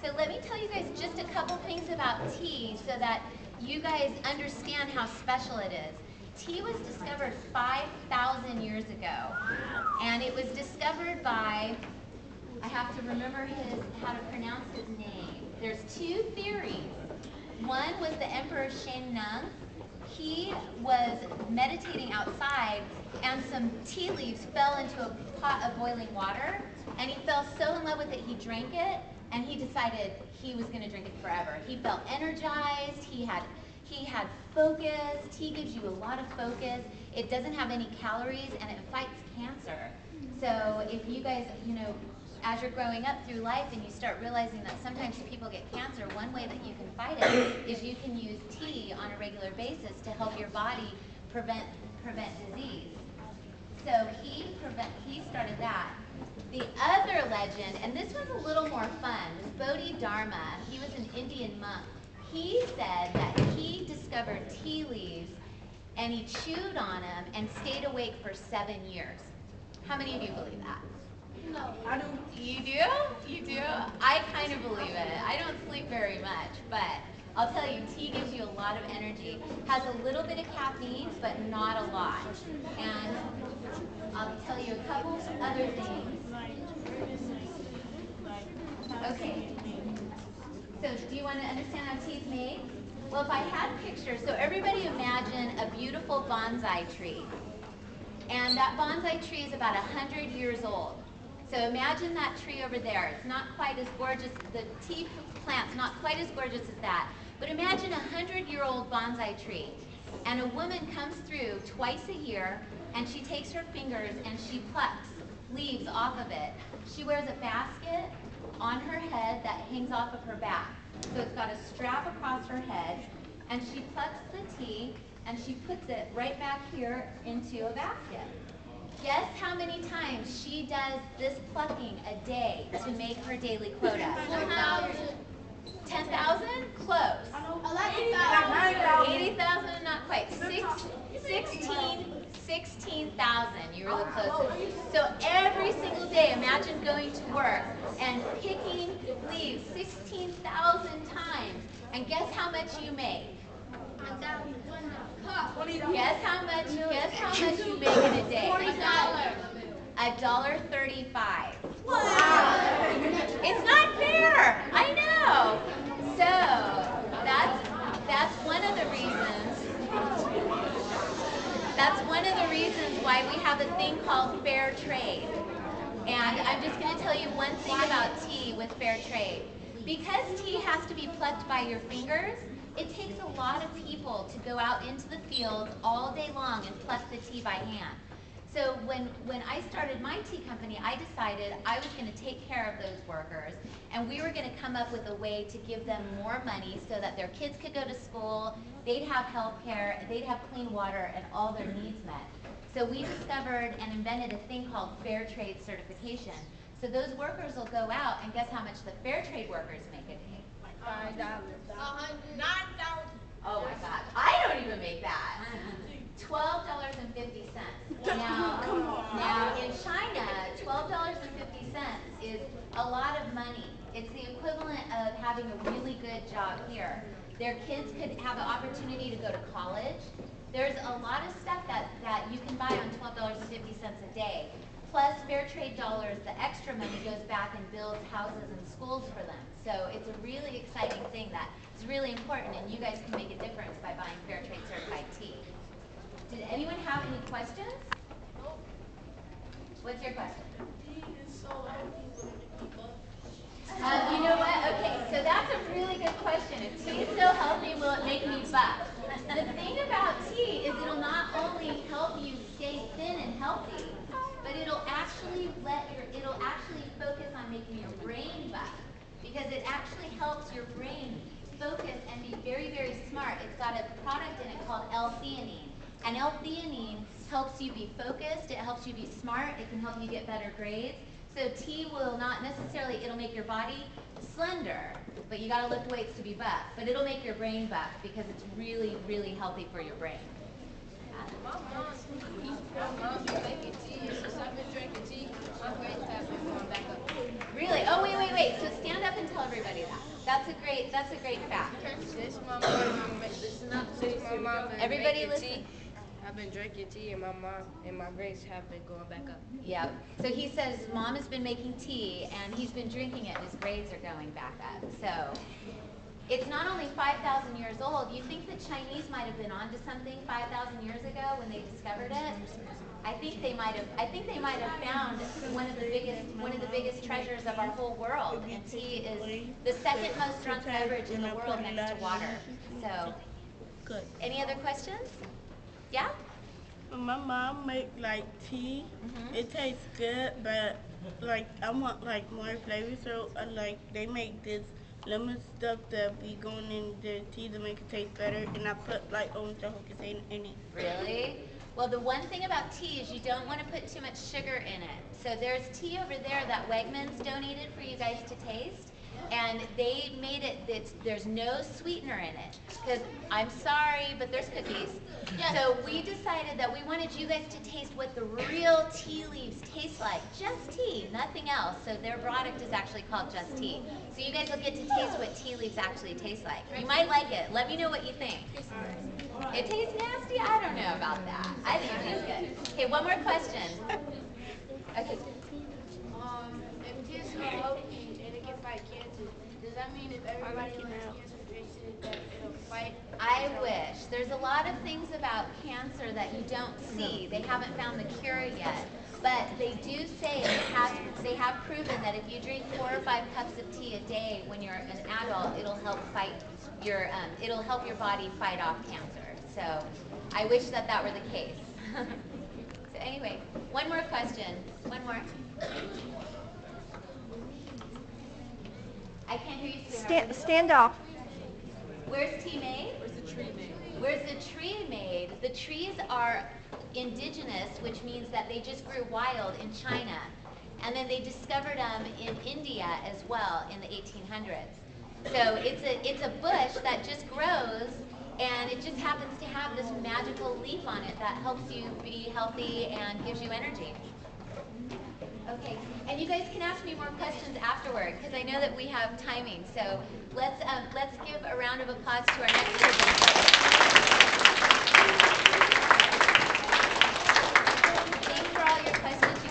So let me tell you guys just a couple things about tea so that you guys understand how special it is. Tea was discovered 5,000 years ago, and it was discovered by, I have to remember how to pronounce his name. There's two theories. One was the Emperor Zhena. He was meditating outside, and some tea leaves fell into a pot of boiling water, and he fell so in love with it he drank it, and he decided he was going to drink it forever. He felt energized. He had focus. Tea gives you a lot of focus. It doesn't have any calories, and it fights cancer. So if you guys, as you're growing up through life and you start realizing that sometimes people get cancer, one way that you can fight it is you can use tea on a regular basis to help your body prevent disease. So he started that. The other legend, and this one's a little more fun, was Bodhidharma. He was an Indian monk. He said that he discovered tea leaves and he chewed on them and stayed awake for 7 years. How many of you believe that? No. I don't. You do? You do? I kind of believe it. I don't sleep very much, but I'll tell you, tea gives you a lot of energy. Has a little bit of caffeine, but not a lot. And I'll tell you a couple other things. Okay. So do you want to understand how tea is made? Well, if I had pictures, so everybody imagine a beautiful bonsai tree. And that bonsai tree is about 100 years old. So imagine that tree over there. It's not quite as gorgeous, the tea plant's not quite as gorgeous as that. But imagine a 100-year-old bonsai tree. And a woman comes through twice a year, and she takes her fingers and she plucks leaves off of it. She wears a basket on her head that hangs off of her back. So it's got a strap across her head, and she plucks the tea and she puts it right back here into a basket. Guess how many times she does this plucking a day to make her daily quota? 10,000. 10,000? Close. 80,000. 80,000, not quite. 16,000. You're really close. So every single day, imagine going to work and picking leaves 16,000 times. And guess how much you make? Guess how much you make in a day? $1.35. Wow. It's not fair. I know. So that's one of the reasons. That's one of the reasons why we have a thing called fair trade. And I'm just going to tell you one thing about tea with fair trade. Because tea has to be plucked by your fingers, it takes a lot of people to go out into the fields all day long and pluck the tea by hand. So when I started my tea company, I decided I was going to take care of those workers, and we were going to come up with a way to give them more money so that their kids could go to school, they'd have health care, they'd have clean water, and all their needs met. So we discovered and invented a thing called fair trade certification. So those workers will go out, and guess how much the fair trade workers make a day? $9. $9,000. Oh my gosh, I don't even make that. $12.50. Now in China, $12.50 is a lot of money. It's the equivalent of having a really good job here. Their kids could have an opportunity to go to college. There's a lot of stuff that you can buy on $12.50 a day. Plus fair trade dollars, the extra money goes back and builds houses and schools for them. So it's a really exciting thing that is really important, and you guys can make a difference by buying fair trade certified tea. Did anyone have any questions? What's your question? You know what? Okay, so that's a really good question. If tea is so healthy, will it make me buff? The thing about tea is it'll not only help you stay thin and healthy, but it'll actually focus on making your brain buff, because it actually helps your brain focus and be very, very smart. It's got a product in it called L-theanine. And L-theanine helps you be focused, it helps you be smart, it can help you get better grades. So tea will not necessarily, it'll make your body slender, but you gotta lift weights to be buff. But it'll make your brain buff because it's really, really healthy for your brain. My mom be making tea, and since I've been drinking tea, my grades have been going back up. Really? Oh, wait. So stand up and tell everybody. everybody that. That's a great fact. Since my mom, Everybody listen. tea, I've been drinking tea, and my mom and my grades have been going back up. Yep. So he says mom has been making tea, and he's been drinking it, and his grades are going back up. So it's not only 5,000 years old. You think the Chinese might have been onto something 5,000 years ago when they discovered it? I think they might have found one of the biggest treasures of our whole world. And tea is the second most drunk beverage in the world next to water. So, Good. any other questions? Yeah? My mom make like tea. It tastes good, but like I want like more flavor. So they make this lemon stuff that be going in the tea to make it taste better, and I put like orange hokusai in it. Really? Well, the one thing about tea is you don't want to put too much sugar in it. So there's tea over there that Wegmans donated for you guys to taste. And they made it, there's no sweetener in it. Because I'm sorry, but there's cookies. So we decided that we wanted you guys to taste what the real tea leaves taste like. Just tea, nothing else. So their product is actually called Just Tea. So you guys will get to taste what tea leaves actually taste like. You might like it. Let me know what you think. It tastes nasty? I don't know about that. I think it tastes good. Okay, one more question. Okay. If kids are healthy and it can fight cancer, does that mean if everybody who has cancer drinks it, that it'll fight? I wish. There's a lot of things about cancer that you don't see. They haven't found the cure yet. But they do say, they have proven that if you drink 4 or 5 cups of tea a day when you're an adult, it'll help it'll help your body fight off cancer. So I wish that were the case. So anyway, one more question. One more. I can't hear you, sweetheart. Stand off. Where's tea made? Where's the tree made? Where's the tree made? The trees are indigenous, which means that they just grew wild in China. And then they discovered them in India as well in the 1800s. So it's a bush that just grows, and it just happens to have this magical leaf on it that helps you be healthy and gives you energy. Okay, and you guys can ask me more questions afterward because I know that we have timing. So let's give a round of applause to our next presenter. Thanks for all your questions. You